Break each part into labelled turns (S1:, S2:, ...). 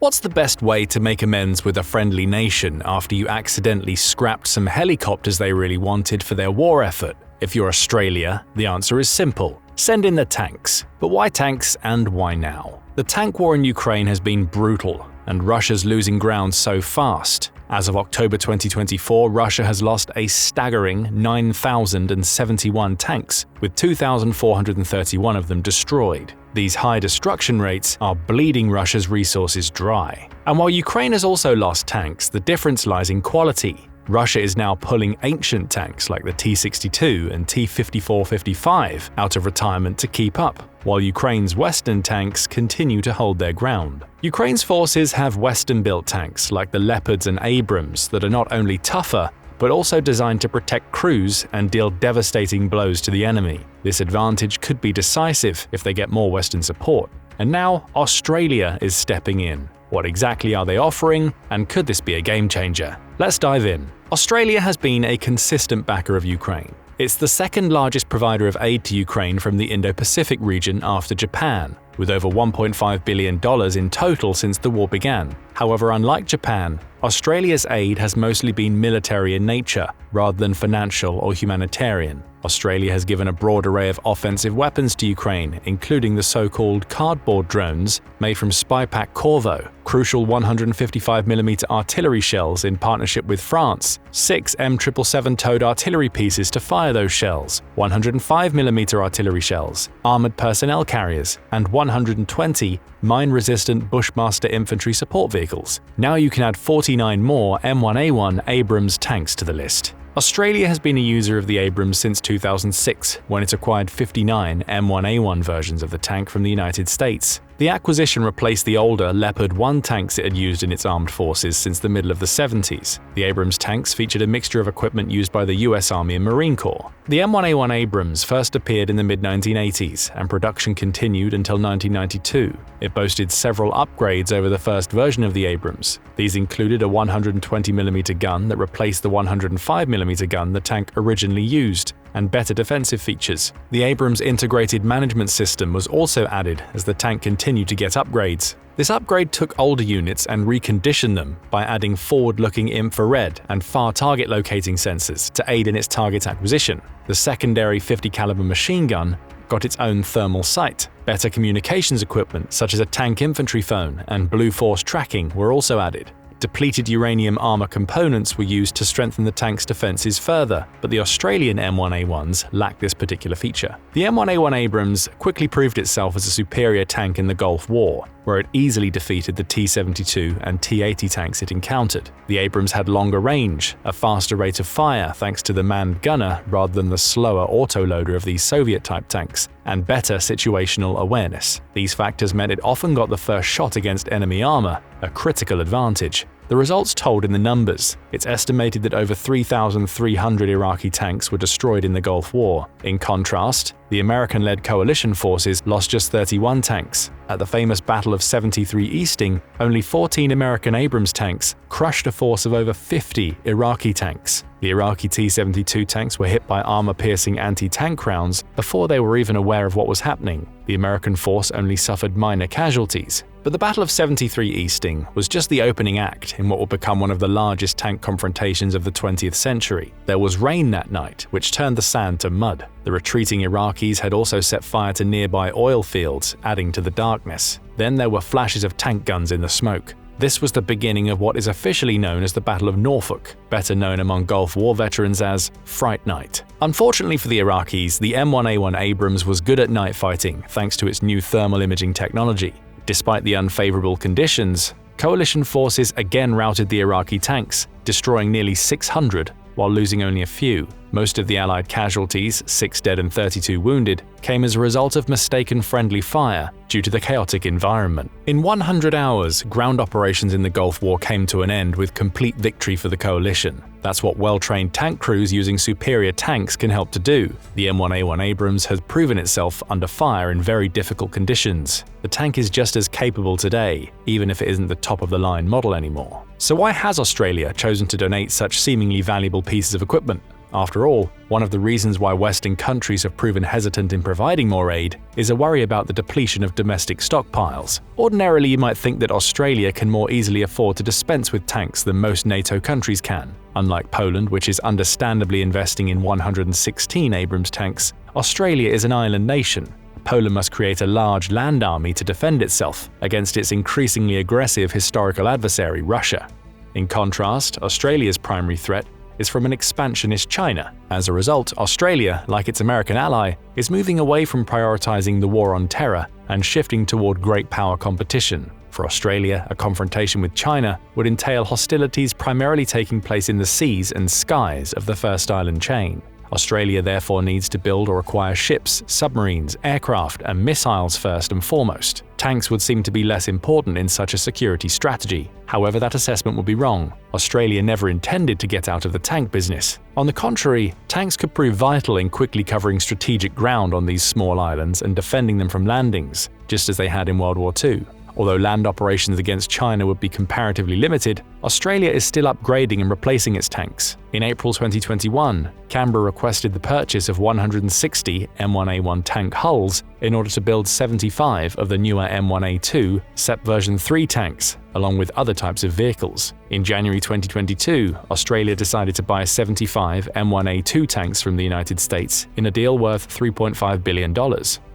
S1: What's the best way to make amends with a friendly nation after you accidentally scrapped some helicopters they really wanted for their war effort? If you're Australia, the answer is simple. Send in the tanks. But why tanks and why now? The tank war in Ukraine has been brutal, and Russia's losing ground so fast. As of October 2024, Russia has lost a staggering 9,071 tanks, with 2,431 of them destroyed. These high destruction rates are bleeding Russia's resources dry. And while Ukraine has also lost tanks, the difference lies in quality. Russia is now pulling ancient tanks like the T-62 and T-54-55 out of retirement to keep up, while Ukraine's Western tanks continue to hold their ground. Ukraine's forces have Western-built tanks like the Leopards and Abrams that are not only tougher, but also designed to protect crews and deal devastating blows to the enemy. This advantage could be decisive if they get more Western support. And now Australia is stepping in. What exactly are they offering, and could this be a game changer? Let's dive in. Australia has been a consistent backer of Ukraine. It's the second largest provider of aid to Ukraine from the Indo-Pacific region after Japan, with over $1.5 billion in total since the war began. However, unlike Japan, Australia's aid has mostly been military in nature, rather than financial or humanitarian. Australia has given a broad array of offensive weapons to Ukraine, including the so-called cardboard drones made from Spypack Corvo, crucial 155mm artillery shells in partnership with France, 6 M777 towed artillery pieces to fire those shells, 105mm artillery shells, armored personnel carriers, and 120 mine-resistant Bushmaster infantry support vehicles. Now you can add 49 more M1A1 Abrams tanks to the list. Australia has been a user of the Abrams since 2006, when it acquired 59 M1A1 versions of the tank from the United States. The acquisition replaced the older Leopard 1 tanks it had used in its armed forces since the middle of the 70s. The Abrams tanks featured a mixture of equipment used by the US Army and Marine Corps. The M1A1 Abrams first appeared in the mid-1980s, and production continued until 1992. It boasted several upgrades over the first version of the Abrams. These included a 120mm gun that replaced the 105mm gun the tank originally used, and better defensive features. The Abrams integrated management system was also added as the tank continued to get upgrades. This upgrade took older units and reconditioned them by adding forward-looking infrared and far target locating sensors to aid in its target acquisition. The secondary 50 caliber machine gun got its own thermal sight. Better communications equipment such as a tank infantry phone and Blue Force tracking were also added. Depleted uranium armor components were used to strengthen the tank's defenses further, but the Australian M1A1s lacked this particular feature. The M1A1 Abrams quickly proved itself as a superior tank in the Gulf War, where it easily defeated the T-72 and T-80 tanks it encountered. The Abrams had longer range, a faster rate of fire thanks to the manned gunner rather than the slower autoloader of these Soviet-type tanks, and better situational awareness. These factors meant it often got the first shot against enemy armor, a critical advantage. The results told in the numbers. It's estimated that over 3,300 Iraqi tanks were destroyed in the Gulf War. In contrast, the American-led coalition forces lost just 31 tanks. At the famous Battle of 73 Easting, only 14 American Abrams tanks crushed a force of over 50 Iraqi tanks. The Iraqi T-72 tanks were hit by armor-piercing anti-tank rounds before they were even aware of what was happening. The American force only suffered minor casualties. But the Battle of 73 Easting was just the opening act in what would become one of the largest tank confrontations of the 20th century. There was rain that night, which turned the sand to mud. The retreating Iraqis had also set fire to nearby oil fields, adding to the darkness. Then there were flashes of tank guns in the smoke. This was the beginning of what is officially known as the Battle of Norfolk, better known among Gulf War veterans as Fright Night. Unfortunately for the Iraqis, the M1A1 Abrams was good at night fighting thanks to its new thermal imaging technology. Despite the unfavorable conditions, coalition forces again routed the Iraqi tanks, destroying nearly 600 while losing only a few. Most of the Allied casualties, 6 dead and 32 wounded, came as a result of mistaken friendly fire due to the chaotic environment. In 100 hours, ground operations in the Gulf War came to an end with complete victory for the coalition. That's what well-trained tank crews using superior tanks can help to do. The M1A1 Abrams has proven itself under fire in very difficult conditions. The tank is just as capable today, even if it isn't the top-of-the-line model anymore. So why has Australia chosen to donate such seemingly valuable pieces of equipment? After all, one of the reasons why Western countries have proven hesitant in providing more aid is a worry about the depletion of domestic stockpiles. Ordinarily, you might think that Australia can more easily afford to dispense with tanks than most NATO countries can. Unlike Poland, which is understandably investing in 116 Abrams tanks, Australia is an island nation. Poland must create a large land army to defend itself against its increasingly aggressive historical adversary, Russia. In contrast, Australia's primary threat is from an expansionist China. As a result, Australia, like its American ally, is moving away from prioritizing the war on terror and shifting toward great power competition. For Australia, a confrontation with China would entail hostilities primarily taking place in the seas and skies of the first island chain. Australia therefore needs to build or acquire ships, submarines, aircraft, and missiles first and foremost. Tanks would seem to be less important in such a security strategy. However, that assessment would be wrong. Australia never intended to get out of the tank business. On the contrary, tanks could prove vital in quickly covering strategic ground on these small islands and defending them from landings, just as they had in World War II. Although land operations against China would be comparatively limited, Australia is still upgrading and replacing its tanks. In April 2021, Canberra requested the purchase of 160 M1A1 tank hulls in order to build 75 of the newer M1A2 SEP version 3 tanks, along with other types of vehicles. In January 2022, Australia decided to buy 75 M1A2 tanks from the United States in a deal worth $3.5 billion.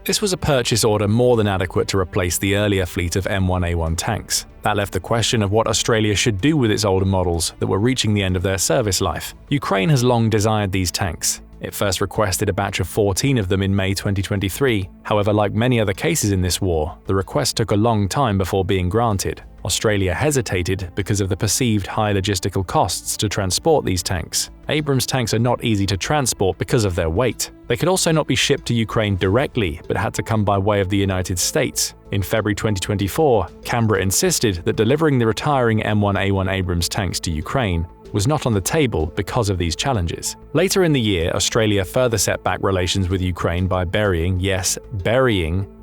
S1: This was a purchase order more than adequate to replace the earlier fleet of M1A1 tanks. That left the question of what Australia should do with its older models that were reaching the end of their service life. Ukraine has long desired these tanks. It first requested a batch of 14 of them in May 2023. However, like many other cases in this war, the request took a long time before being granted. Australia hesitated because of the perceived high logistical costs to transport these tanks. Abrams tanks are not easy to transport because of their weight. They could also not be shipped to Ukraine directly, but had to come by way of the United States. In February 2024, Canberra insisted that delivering the retiring M1A1 Abrams tanks to Ukraine was not on the table because of these challenges. Later in the year, Australia further set back relations with Ukraine by burying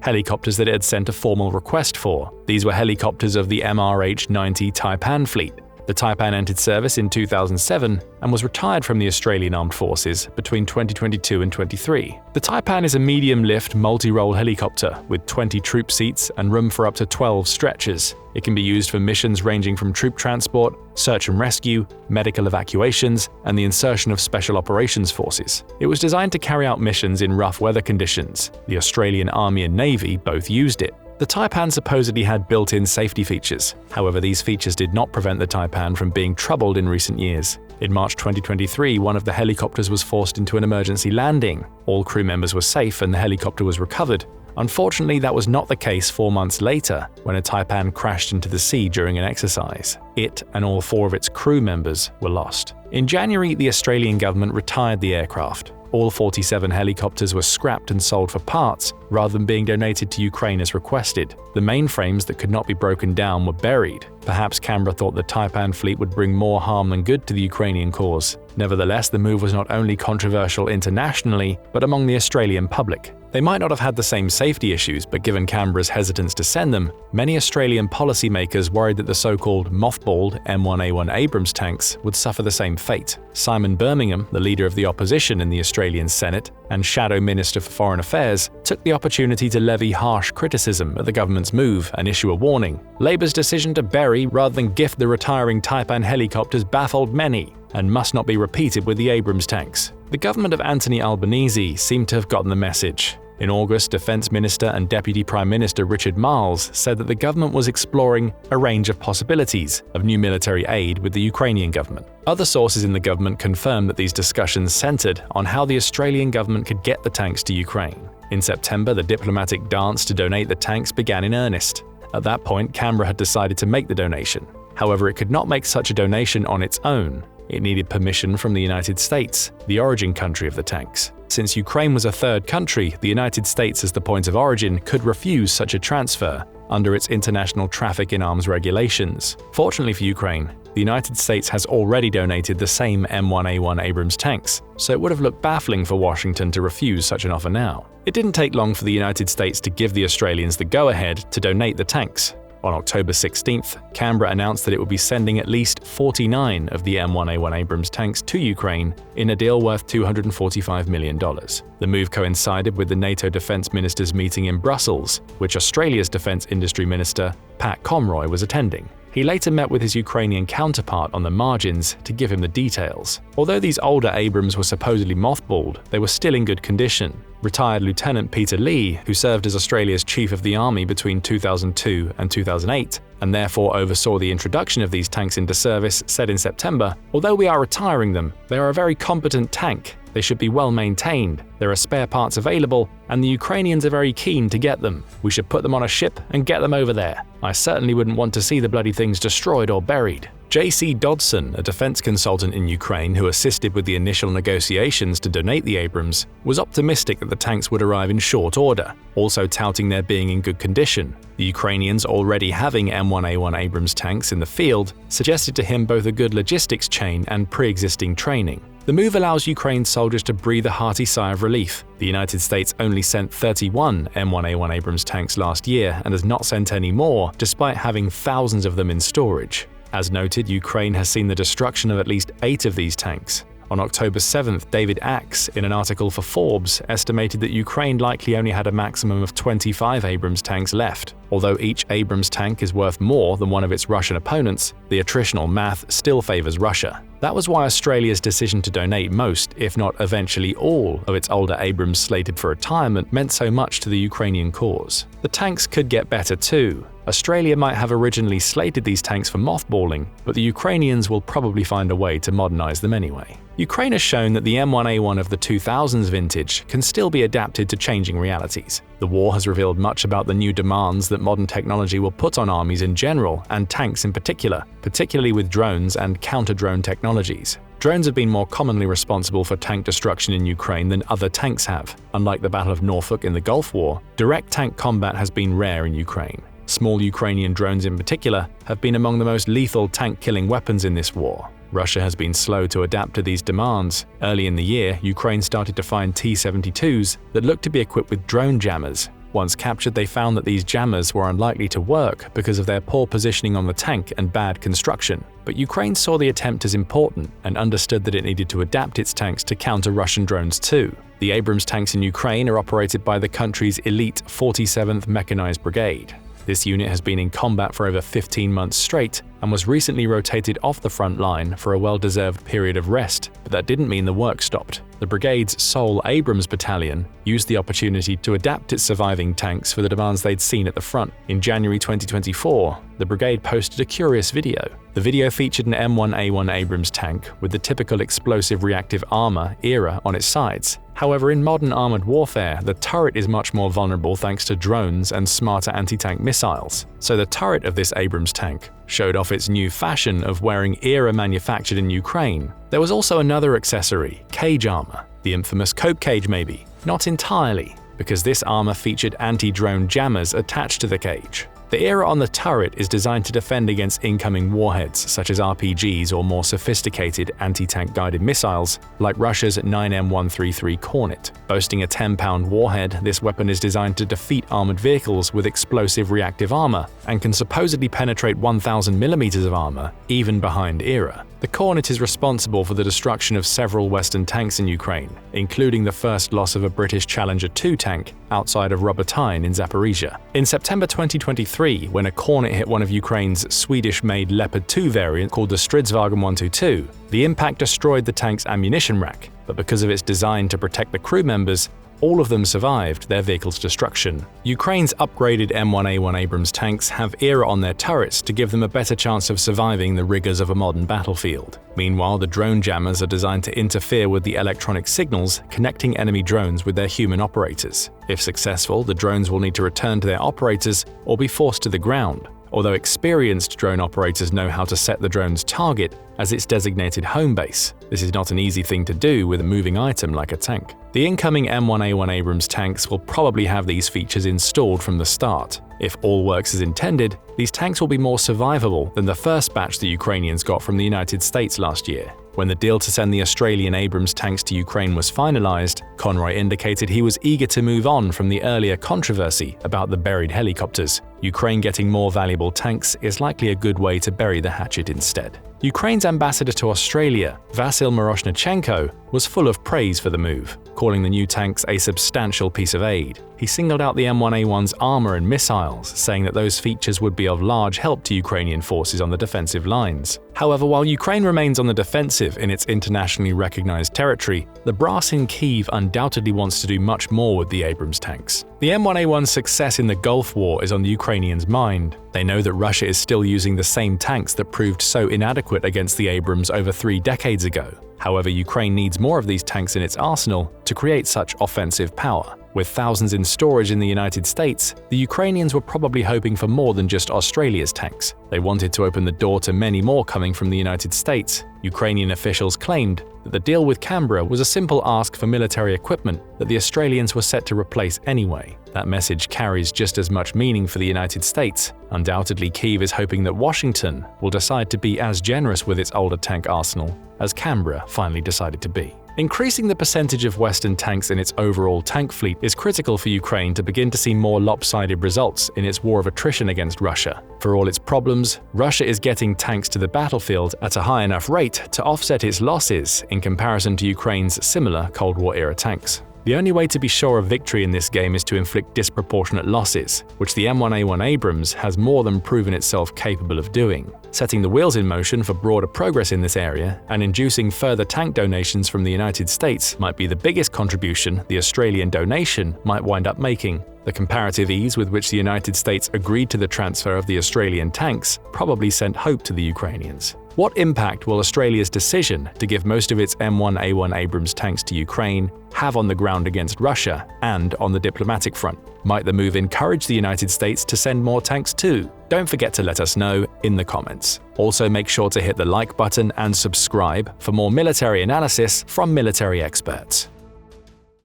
S1: helicopters that it had sent a formal request for. These were helicopters of the MRH-90 Taipan fleet. The Taipan entered service in 2007 and was retired from the Australian Armed Forces between 2022 and 2023. The Taipan is a medium-lift, multi-role helicopter with 20 troop seats and room for up to 12 stretchers. It can be used for missions ranging from troop transport, search and rescue, medical evacuations, and the insertion of special operations forces. It was designed to carry out missions in rough weather conditions. The Australian Army and Navy both used it. The Taipan supposedly had built-in safety features. However, these features did not prevent the Taipan from being troubled in recent years. In March 2023, one of the helicopters was forced into an emergency landing. All crew members were safe and the helicopter was recovered. Unfortunately, that was not the case 4 months later, when a Taipan crashed into the sea during an exercise. It and all 4 of its crew members were lost. In January, the Australian government retired the aircraft. All 47 helicopters were scrapped and sold for parts, rather than being donated to Ukraine as requested. The mainframes that could not be broken down were buried. Perhaps Canberra thought the Taipan fleet would bring more harm than good to the Ukrainian cause. Nevertheless, the move was not only controversial internationally, but among the Australian public. They might not have had the same safety issues, but given Canberra's hesitance to send them, many Australian policymakers worried that the so-called mothballed M1A1 Abrams tanks would suffer the same fate. Simon Birmingham, the leader of the opposition in the Australian Senate and Shadow Minister for Foreign Affairs, took the opportunity to levy harsh criticism at the government's move and issue a warning. Labour's decision to bury rather than gift the retiring Taipan helicopters baffled many and must not be repeated with the Abrams tanks. The government of Anthony Albanese seemed to have gotten the message. In August, Defence Minister and Deputy Prime Minister Richard Marles said that the government was exploring a range of possibilities of new military aid with the Ukrainian government. Other sources in the government confirmed that these discussions centred on how the Australian government could get the tanks to Ukraine. In September, the diplomatic dance to donate the tanks began in earnest. At that point, Canberra had decided to make the donation. However, it could not make such a donation on its own. It needed permission from the United States, the origin country of the tanks. Since Ukraine was a third country, the United States as the point of origin could refuse such a transfer under its international traffic in arms regulations. Fortunately for Ukraine, the United States has already donated the same M1A1 Abrams tanks, so it would have looked baffling for Washington to refuse such an offer now. It didn't take long for the United States to give the Australians the go-ahead to donate the tanks. On October 16th, Canberra announced that it would be sending at least 49 of the M1A1 Abrams tanks to Ukraine in a deal worth $245 million. The move coincided with the NATO defense ministers' meeting in Brussels, which Australia's defense industry minister, Pat Conroy, was attending. He later met with his Ukrainian counterpart on the margins to give him the details. Although these older Abrams were supposedly mothballed, they were still in good condition. Retired Lieutenant Peter Lee, who served as Australia's Chief of the Army between 2002 and 2008, and therefore oversaw the introduction of these tanks into service, said in September, "Although we are retiring them, they are a very competent tank. They should be well maintained, there are spare parts available, and the Ukrainians are very keen to get them. We should put them on a ship and get them over there. I certainly wouldn't want to see the bloody things destroyed or buried." J.C. Dodson, a defense consultant in Ukraine who assisted with the initial negotiations to donate the Abrams, was optimistic that the tanks would arrive in short order, also touting their being in good condition. The Ukrainians, already having M1A1 Abrams tanks in the field, suggested to him both a good logistics chain and pre-existing training. The move allows Ukraine soldiers to breathe a hearty sigh of relief. The United States only sent 31 M1A1 Abrams tanks last year and has not sent any more, despite having thousands of them in storage. As noted, Ukraine has seen the destruction of at least 8 of these tanks. On October 7th, David Axe, in an article for Forbes, estimated that Ukraine likely only had a maximum of 25 Abrams tanks left. Although each Abrams tank is worth more than one of its Russian opponents, the attritional math still favors Russia. That was why Australia's decision to donate most, if not eventually all, of its older Abrams slated for retirement meant so much to the Ukrainian cause. The tanks could get better too. Australia might have originally slated these tanks for mothballing, but the Ukrainians will probably find a way to modernize them anyway. Ukraine has shown that the M1A1 of the 2000s vintage can still be adapted to changing realities. The war has revealed much about the new demands that modern technology will put on armies in general and tanks in particular, particularly with drones and counter-drone technologies. Drones have been more commonly responsible for tank destruction in Ukraine than other tanks have. Unlike the Battle of Norfolk in the Gulf War, direct tank combat has been rare in Ukraine. Small Ukrainian drones in particular have been among the most lethal tank-killing weapons in this war. Russia has been slow to adapt to these demands. Early in the year, Ukraine started to find T-72s that looked to be equipped with drone jammers. Once captured, they found that these jammers were unlikely to work because of their poor positioning on the tank and bad construction. But Ukraine saw the attempt as important and understood that it needed to adapt its tanks to counter Russian drones too. The Abrams tanks in Ukraine are operated by the country's elite 47th Mechanized Brigade. This unit has been in combat for over 15 months straight and was recently rotated off the front line for a well-deserved period of rest, but that didn't mean the work stopped. The brigade's sole Abrams battalion used the opportunity to adapt its surviving tanks for the demands they'd seen at the front. In January 2024, the brigade posted a curious video. The video featured an M1A1 Abrams tank with the typical explosive reactive armor ERA on its sides. However, in modern armored warfare, the turret is much more vulnerable thanks to drones and smarter anti-tank missiles. So the turret of this Abrams tank showed off its new fashion of wearing ERA manufactured in Ukraine. There was also another accessory, cage armor. The infamous cope cage maybe. Not entirely, because this armor featured anti-drone jammers attached to the cage. The ERA on the turret is designed to defend against incoming warheads such as RPGs or more sophisticated anti-tank guided missiles like Russia's 9M133 Kornet. Boasting a 10-pound warhead, this weapon is designed to defeat armored vehicles with explosive reactive armor and can supposedly penetrate 1,000 millimeters of armor even behind ERA. The Kornet is responsible for the destruction of several Western tanks in Ukraine, including the first loss of a British Challenger 2 tank outside of Robotyne in Zaporizhia. In September 2023, when a Kornet hit one of Ukraine's Swedish-made Leopard 2 variant called the Stridsvagn 122, the impact destroyed the tank's ammunition rack, but because of its design to protect the crew members, all of them survived their vehicle's destruction. Ukraine's upgraded M1A1 Abrams tanks have ERA on their turrets to give them a better chance of surviving the rigors of a modern battlefield. Meanwhile, the drone jammers are designed to interfere with the electronic signals connecting enemy drones with their human operators. If successful, the drones will need to return to their operators or be forced to the ground. Although experienced drone operators know how to set the drone's target, as its designated home base. This is not an easy thing to do with a moving item like a tank. The incoming M1A1 Abrams tanks will probably have these features installed from the start. If all works as intended, these tanks will be more survivable than the first batch the Ukrainians got from the United States last year. When the deal to send the Australian Abrams tanks to Ukraine was finalized, Conroy indicated he was eager to move on from the earlier controversy about the buried helicopters. Ukraine getting more valuable tanks is likely a good way to bury the hatchet instead. Ukraine's ambassador to Australia, Vasyl Miroshnichenko, was full of praise for the move, calling the new tanks a substantial piece of aid. He singled out the M1A1's armor and missiles, saying that those features would be of large help to Ukrainian forces on the defensive lines. However, while Ukraine remains on the defensive in its internationally recognized territory, the brass in Kyiv undoubtedly wants to do much more with the Abrams tanks. The M1A1's success in the Gulf War is on the Ukrainians' mind. They know that Russia is still using the same tanks that proved so inadequate against the Abrams over 3 decades ago. However, Ukraine needs more of these tanks in its arsenal to create such offensive power. With thousands in storage in the United States, the Ukrainians were probably hoping for more than just Australia's tanks. They wanted to open the door to many more coming from the United States. Ukrainian officials claimed that the deal with Canberra was a simple ask for military equipment that the Australians were set to replace anyway. That message carries just as much meaning for the United States. Undoubtedly, Kyiv is hoping that Washington will decide to be as generous with its older tank arsenal as Canberra finally decided to be. Increasing the percentage of Western tanks in its overall tank fleet is critical for Ukraine to begin to see more lopsided results in its war of attrition against Russia. For all its problems, Russia is getting tanks to the battlefield at a high enough rate to offset its losses in comparison to Ukraine's similar Cold War-era tanks. The only way to be sure of victory in this game is to inflict disproportionate losses, which the M1A1 Abrams has more than proven itself capable of doing. Setting the wheels in motion for broader progress in this area and inducing further tank donations from the United States might be the biggest contribution the Australian donation might wind up making. The comparative ease with which the United States agreed to the transfer of the Australian tanks probably sent hope to the Ukrainians. What impact will Australia's decision to give most of its M1A1 Abrams tanks to Ukraine have on the ground against Russia and on the diplomatic front? Might the move encourage the United States to send more tanks too? Don't forget to let us know in the comments. Also, make sure to hit the like button and subscribe for more military analysis from military experts.